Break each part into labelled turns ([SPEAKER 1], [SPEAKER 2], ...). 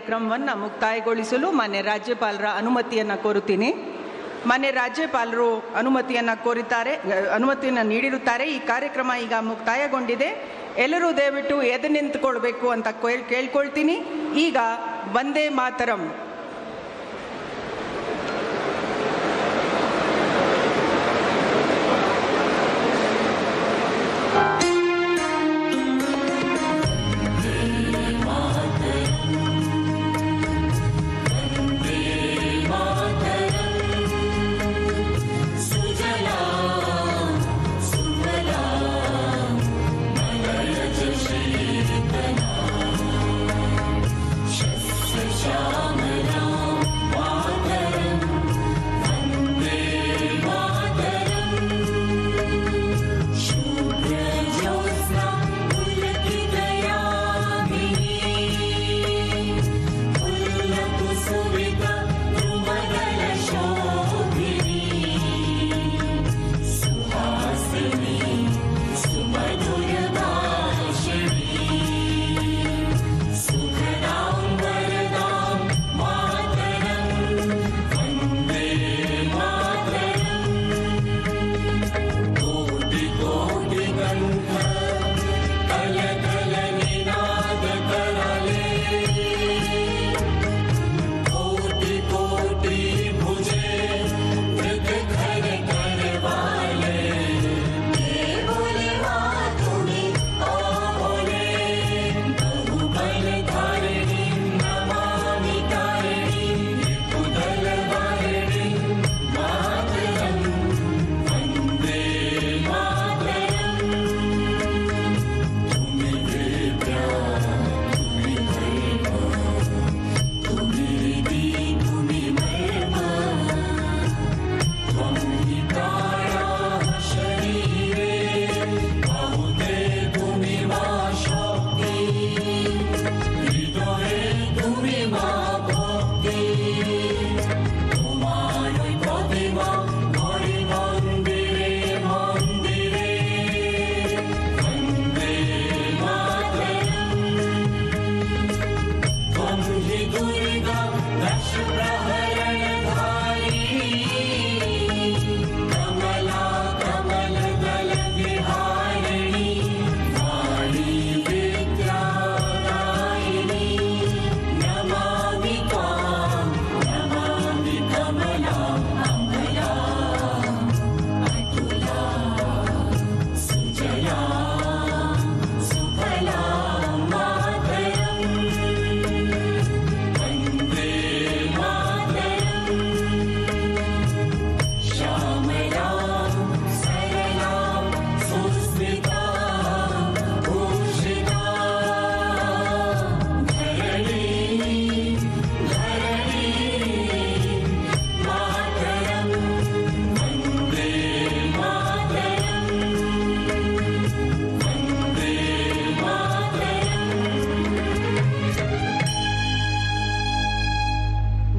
[SPEAKER 1] ಕಾರ್ಯಕ್ರಮವನ್ನು ಮುಕ್ತಾಯಗೊಳಿಸಲು ಮಾನ್ಯ ರಾಜ್ಯಪಾಲರ ಅನುಮತಿಯನ್ನು ಕೋರುತ್ತೀನಿ. ಮಾನ್ಯ ರಾಜ್ಯಪಾಲರು ಅನುಮತಿಯನ್ನು ನೀಡಿರುತ್ತಾರೆ. ಈ ಕಾರ್ಯಕ್ರಮ ಈಗ ಮುಕ್ತಾಯಗೊಂಡಿದೆ. ಎಲ್ಲರೂ ದಯವಿಟ್ಟು ಎದ್ದು ನಿಂತುಕೊಳ್ಬೇಕು ಅಂತ ಕೇಳ್ಕೊಳ್ತೀನಿ. ಈಗ ವಂದೇ ಮಾತರಂ.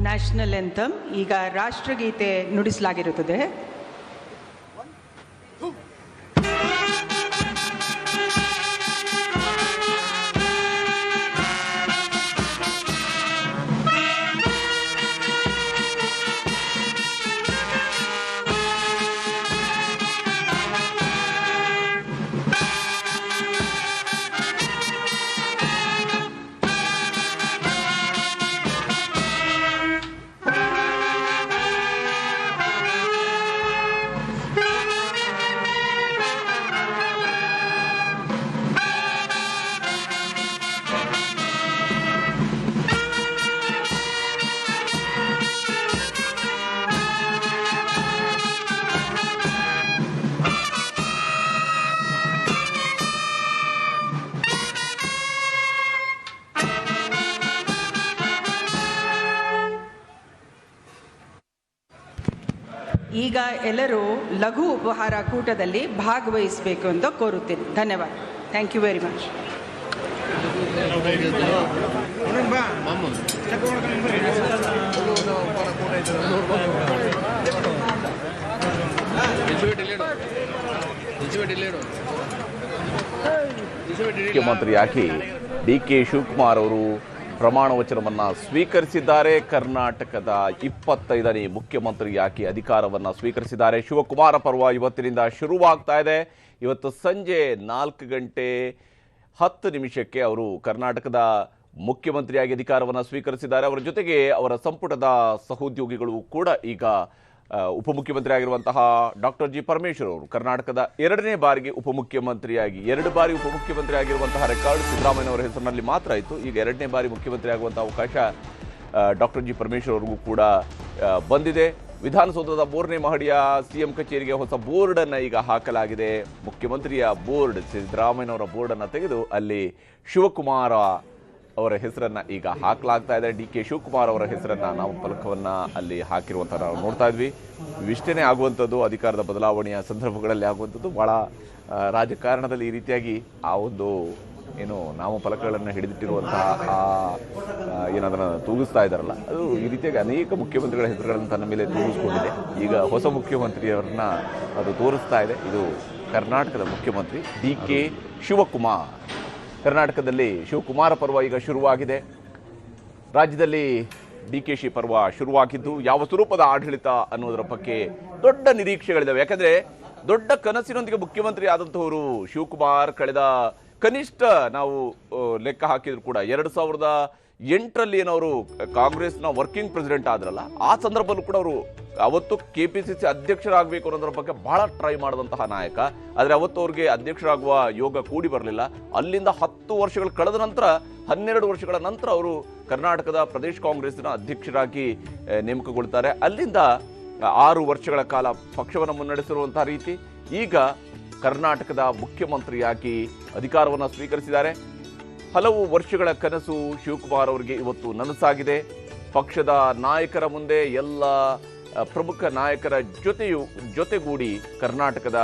[SPEAKER 1] ನ್ಯಾಷನಲ್ ಎಂಥಮ್ ಈಗ ರಾಷ್ಟ್ರಗೀತೆ ನುಡಿಸಲಾಗಿರುತ್ತದೆ. ಈಗ ಎಲ್ಲರೂ ಲಘು ಉಪಹಾರ ಕೂಟದಲ್ಲಿ ಭಾಗವಹಿಸಬೇಕು ಅಂತ ಕೋರುತ್ತೇನೆ. ಧನ್ಯವಾದ. Thank you very much.
[SPEAKER 2] ಮುಖ್ಯಮಂತ್ರಿಯಾಗಿ ಡಿ ಕೆ ಶಿವಕುಮಾರ್ ಅವರು ಪ್ರಮಾಣ ವಚನವನ್ನು ಸ್ವೀಕರಿಸಿದ್ದಾರೆ. ಕರ್ನಾಟಕದ 25ನೇ ಮುಖ್ಯಮಂತ್ರಿಯಾಗಿ ಅಧಿಕಾರವನ್ನು ಸ್ವೀಕರಿಸಿದ್ದಾರೆ. ಶಿವಕುಮಾರ ಪರ್ವ ಇವತ್ತಿನಿಂದ ಶುರುವಾಗ್ತಾ ಇದೆ. ಇವತ್ತು ಸಂಜೆ 4:10 ಅವರು ಕರ್ನಾಟಕದ ಮುಖ್ಯಮಂತ್ರಿಯಾಗಿ ಅಧಿಕಾರವನ್ನು ಸ್ವೀಕರಿಸಿದ್ದಾರೆ. ಅವರ ಜೊತೆಗೆ ಅವರ ಸಂಪುಟದ ಸಹೋದ್ಯೋಗಿಗಳು ಕೂಡ ಈಗ ಉಪಮುಖ್ಯಮಂತ್ರಿ ಆಗಿರುವಂತಹ ಡಾಕ್ಟರ್ ಜಿ ಪರಮೇಶ್ವರ್ ಅವರು ಕರ್ನಾಟಕದ 2ನೇ ಬಾರಿಗೆ ಉಪಮುಖ್ಯಮಂತ್ರಿಯಾಗಿ 2 ಬಾರಿ ಉಪಮುಖ್ಯಮಂತ್ರಿ ಆಗಿರುವಂತಹ ರೆಕಾರ್ಡ್ ಸಿದ್ದರಾಮಯ್ಯ ಅವರ ಹೆಸರಿನಲ್ಲಿ ಮಾತ್ರ ಇತ್ತು. ಈಗ 2ನೇ ಬಾರಿ ಮುಖ್ಯಮಂತ್ರಿ ಆಗುವಂತಹ ಅವಕಾಶ ಡಾಕ್ಟರ್ ಜಿ ಪರಮೇಶ್ವರ್ ಅವರಿಗೂ ಕೂಡ ಬಂದಿದೆ. ವಿಧಾನಸೌಧದ 3ನೇ ಮಹಡಿಯ ಸಿಎಂ ಕಚೇರಿಗೆ ಹೊಸ ಬೋರ್ಡನ್ನು ಈಗ ಹಾಕಲಾಗಿದೆ. ಮುಖ್ಯಮಂತ್ರಿಯ ಬೋರ್ಡ್, ಸಿದ್ದರಾಮಯ್ಯನವರ ಬೋರ್ಡನ್ನು ತೆಗೆದು ಅಲ್ಲಿ ಶಿವಕುಮಾರ ಅವರ ಹೆಸರನ್ನು ಈಗ ಹಾಕಲಾಗ್ತಾ ಇದೆ. ಡಿ ಕೆ ಶಿವಕುಮಾರ್ ಅವರ ಹೆಸರನ್ನು ನಾವು ಫಲಕವನ್ನು ಅಲ್ಲಿ ಹಾಕಿರುವಂಥ ನಾವು ನೋಡ್ತಾ ಇದ್ವಿ. ಇವಿಷ್ಟೇ ಆಗುವಂಥದ್ದು ಅಧಿಕಾರದ ಬದಲಾವಣೆಯ ಸಂದರ್ಭಗಳಲ್ಲಿ ಆಗುವಂಥದ್ದು. ಭಾಳ ರಾಜಕಾರಣದಲ್ಲಿ ಈ ರೀತಿಯಾಗಿ ಆ ಒಂದು ಏನು ನಾಮಫಲಕಗಳನ್ನು ಹಿಡಿದಿಟ್ಟಿರುವಂತಹ ಏನದನ್ನು ತೂಗಿಸ್ತಾ ಇದ್ದಾರಲ್ಲ, ಅದು ಈ ರೀತಿಯಾಗಿ ಅನೇಕ ಮುಖ್ಯಮಂತ್ರಿಗಳ ಹೆಸರುಗಳನ್ನು ತನ್ನ ಮೇಲೆ ತೂಗಿಸ್ಕೊಂಡಿದೆ. ಈಗ ಹೊಸ ಮುಖ್ಯಮಂತ್ರಿಯವರನ್ನ ಅದು ತೋರಿಸ್ತಾ ಇದೆ. ಇದು ಕರ್ನಾಟಕದ ಮುಖ್ಯಮಂತ್ರಿ ಡಿ ಕೆ ಶಿವಕುಮಾರ್. ಕರ್ನಾಟಕದಲ್ಲಿ ಶಿವಕುಮಾರ ಪರ್ವ ಈಗ ಶುರುವಾಗಿದೆ. ರಾಜ್ಯದಲ್ಲಿ ಡಿ ಕೆ ಶಿ ಪರ್ವ ಶುರುವಾಗಿದ್ದು ಯಾವ ಸ್ವರೂಪದ ಆಡಳಿತ ಅನ್ನೋದರ ಬಗ್ಗೆ ದೊಡ್ಡ ನಿರೀಕ್ಷೆಗಳಿದ್ದಾವೆ. ಯಾಕಂದರೆ ದೊಡ್ಡ ಕನಸಿನೊಂದಿಗೆ ಮುಖ್ಯಮಂತ್ರಿ ಆದಂಥವರು ಶಿವಕುಮಾರ್ ಕಳೆದ ಕನಿಷ್ಠ ನಾವು ಲೆಕ್ಕ ಹಾಕಿದ್ರು ಕೂಡ 2008ರಲ್ಲಿ ಏನವರು ಕಾಂಗ್ರೆಸ್ನ ವರ್ಕಿಂಗ್ ಪ್ರೆಸಿಡೆಂಟ್ ಆದ್ರಲ್ಲ, ಆ ಸಂದರ್ಭದಲ್ಲೂ ಕೂಡ ಅವರು ಅವತ್ತು KPCC ಅಧ್ಯಕ್ಷರಾಗಬೇಕು ಅನ್ನೋದ್ರ ಬಗ್ಗೆ ಬಹಳ ಟ್ರೈ ಮಾಡಿದಂತಹ ನಾಯಕ. ಆದರೆ ಅವತ್ತು ಅವ್ರಿಗೆ ಅಧ್ಯಕ್ಷರಾಗುವ ಯೋಗ ಕೂಡಿ ಬರಲಿಲ್ಲ. ಅಲ್ಲಿಂದ 10 ವರ್ಷಗಳು ಕಳೆದ ನಂತರ 12 ವರ್ಷಗಳ ನಂತರ ಅವರು ಕರ್ನಾಟಕದ ಪ್ರದೇಶ ಕಾಂಗ್ರೆಸ್ನ ಅಧ್ಯಕ್ಷರಾಗಿ ನೇಮಕಗೊಳ್ತಾರೆ. ಅಲ್ಲಿಂದ 6 ವರ್ಷಗಳ ಕಾಲ ಪಕ್ಷವನ್ನು ಮುನ್ನಡೆಸಿರುವಂತಹ ರೀತಿ. ಈಗ ಕರ್ನಾಟಕದ ಮುಖ್ಯಮಂತ್ರಿಯಾಗಿ ಅಧಿಕಾರವನ್ನು ಸ್ವೀಕರಿಸಿದ್ದಾರೆ. ಹಲವು ವರ್ಷಗಳ ಕನಸು ಶಿವಕುಮಾರ್ ಅವರಿಗೆ ಇವತ್ತು ನನಸಾಗಿದೆ. ಪಕ್ಷದ ನಾಯಕರ ಮುಂದೆ ಎಲ್ಲ ಪ್ರಮುಖ ನಾಯಕರ ಜೊತೆಗೂಡಿ ಕರ್ನಾಟಕದ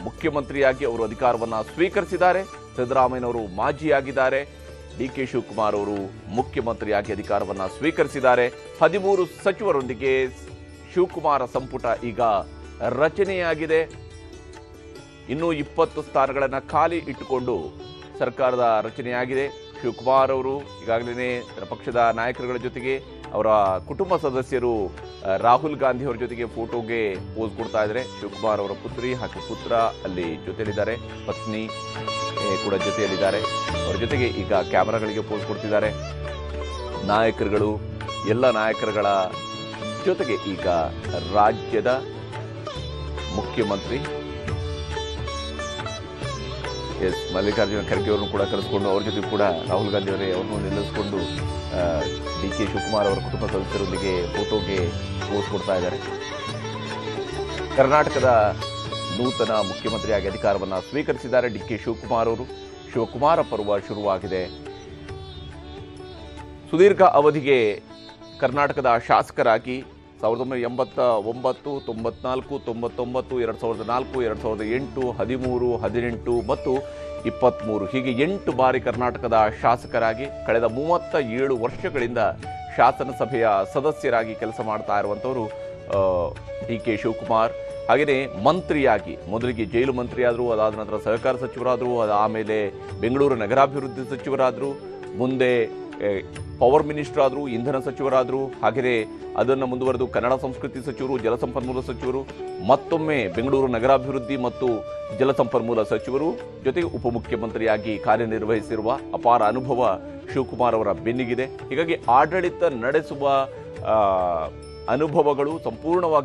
[SPEAKER 2] ಮುಖ್ಯಮಂತ್ರಿಯಾಗಿ ಅವರು ಅಧಿಕಾರವನ್ನು ಸ್ವೀಕರಿಸಿದ್ದಾರೆ. ಸಿದ್ದರಾಮಯ್ಯನವರು ಮಾಜಿಯಾಗಿದ್ದಾರೆ. ಡಿ ಕೆ ಶಿವಕುಮಾರ್ ಅವರು ಮುಖ್ಯಮಂತ್ರಿಯಾಗಿ ಅಧಿಕಾರವನ್ನು ಸ್ವೀಕರಿಸಿದ್ದಾರೆ. 13 ಸಚಿವರೊಂದಿಗೆ ಶಿವಕುಮಾರ ಸಂಪುಟ ಈಗ ರಚನೆಯಾಗಿದೆ. ಇನ್ನೂ 20 ಸ್ಥಾನಗಳನ್ನು ಖಾಲಿ ಇಟ್ಟುಕೊಂಡು ಸರ್ಕಾರದ ರಚನೆಯಾಗಿದೆ. ಶಿವಕುಮಾರ್ ಅವರು ಈಗಾಗಲೇ ಪಕ್ಷದ ನಾಯಕರುಗಳ ಜೊತೆಗೆ ಅವರ ಕುಟುಂಬ ಸದಸ್ಯರು ರಾಹುಲ್ ಗಾಂಧಿ ಅವರ ಜೊತೆಗೆ ಫೋಟೋಗೆ ಪೋಸ್ ಕೊಡ್ತಾ ಇದ್ದಾರೆ. ಶಿವಕುಮಾರ್ ಅವರ ಪುತ್ರಿ ಹಾಗೂ ಪುತ್ರ ಅಲ್ಲಿ ಜೊತೆಯಲ್ಲಿದ್ದಾರೆ, ಪತ್ನಿ ಕೂಡ ಜೊತೆಯಲ್ಲಿದ್ದಾರೆ. ಅವರ ಜೊತೆಗೆ ಈಗ ಕ್ಯಾಮರಾಗಳಿಗೆ ಪೋಸ್ ಕೊಡ್ತಿದ್ದಾರೆ. ನಾಯಕರುಗಳು, ಎಲ್ಲ ನಾಯಕರುಗಳ ಜೊತೆಗೆ ಈಗ ರಾಜ್ಯದ ಮುಖ್ಯಮಂತ್ರಿ ಮಲ್ಲಿಕಾರ್ಜುನ ಖರ್ಗೆ ಅವರನ್ನು ಕೂಡ ಕರೆಸ್ಕೊಂಡು ಅವ್ರ ಜೊತೆ ಕೂಡ ರಾಹುಲ್ ಗಾಂಧಿ ಅವರೇ ಅವ್ರನ್ನು ನಿಲ್ಲಿಸಿಕೊಂಡು ಡಿ ಕೆ ಶಿವಕುಮಾರ್ ಅವರ ಕುಟುಂಬ ಸದಸ್ಯರೊಂದಿಗೆ ಫೋಟೋಗೆ ಪೋಸ್ ಕೊಡ್ತಾ ಇದ್ದಾರೆ. ಕರ್ನಾಟಕದ ನೂತನ ಮುಖ್ಯಮಂತ್ರಿಯಾಗಿ ಅಧಿಕಾರವನ್ನು ಸ್ವೀಕರಿಸಿದ್ದಾರೆ ಡಿ ಕೆ ಶಿವಕುಮಾರ್ ಅವರು. ಶಿವಕುಮಾರ ಪರ್ವ ಶುರುವಾಗಿದೆ. ಸುದೀರ್ಘ ಅವಧಿಗೆ ಕರ್ನಾಟಕದ ಶಾಸಕರಾಗಿ 1989, 94, 99, 2004, 2008, 13, 18 ಮತ್ತು 23 ಹೀಗೆ 8 ಬಾರಿ ಕರ್ನಾಟಕದ ಶಾಸಕರಾಗಿ ಕಳೆದ 37 ವರ್ಷಗಳಿಂದ ಶಾಸನಸಭೆಯ ಸದಸ್ಯರಾಗಿ ಕೆಲಸ ಮಾಡ್ತಾ ಇರುವಂಥವರು ಡಿ ಕೆ ಶಿವಕುಮಾರ್. ಹಾಗೆಯೇ ಮಂತ್ರಿಯಾಗಿ ಮೊದಲಿಗೆ ಜೈಲು ಮಂತ್ರಿಯಾದರು, ಅದಾದ ನಂತರ ಸಹಕಾರ ಸಚಿವರಾದರು, ಆಮೇಲೆ ಬೆಂಗಳೂರು ನಗರಾಭಿವೃದ್ಧಿ ಸಚಿವರಾದರು, ಮುಂದೆ ಪವರ್ ಮಿನಿಸ್ಟರ್ ಆದರು, ಇಂಧನ ಸಚಿವರಾದರು, ಹಾಗೆಯೇ ಅದನ್ನು ಮುಂದುವರೆದು ಕನ್ನಡ ಸಂಸ್ಕೃತಿ ಸಚಿವರು, ಜಲಸಂಪನ್ಮೂಲ ಸಚಿವರು, ಮತ್ತೊಮ್ಮೆ ಬೆಂಗಳೂರು ನಗರಾಭಿವೃದ್ಧಿ ಮತ್ತು ಜಲಸಂಪನ್ಮೂಲ ಸಚಿವರು, ಜೊತೆಗೆ ಉಪಮುಖ್ಯಮಂತ್ರಿಯಾಗಿ ಕಾರ್ಯನಿರ್ವಹಿಸಿರುವ ಅಪಾರ ಅನುಭವ ಶಿವಕುಮಾರ್ ಅವರ ಬೆನ್ನಿಗಿದೆ. ಹೀಗಾಗಿ ಆಡಳಿತ ನಡೆಸುವ ಅನುಭವಗಳು ಸಂಪೂರ್ಣವಾಗಿ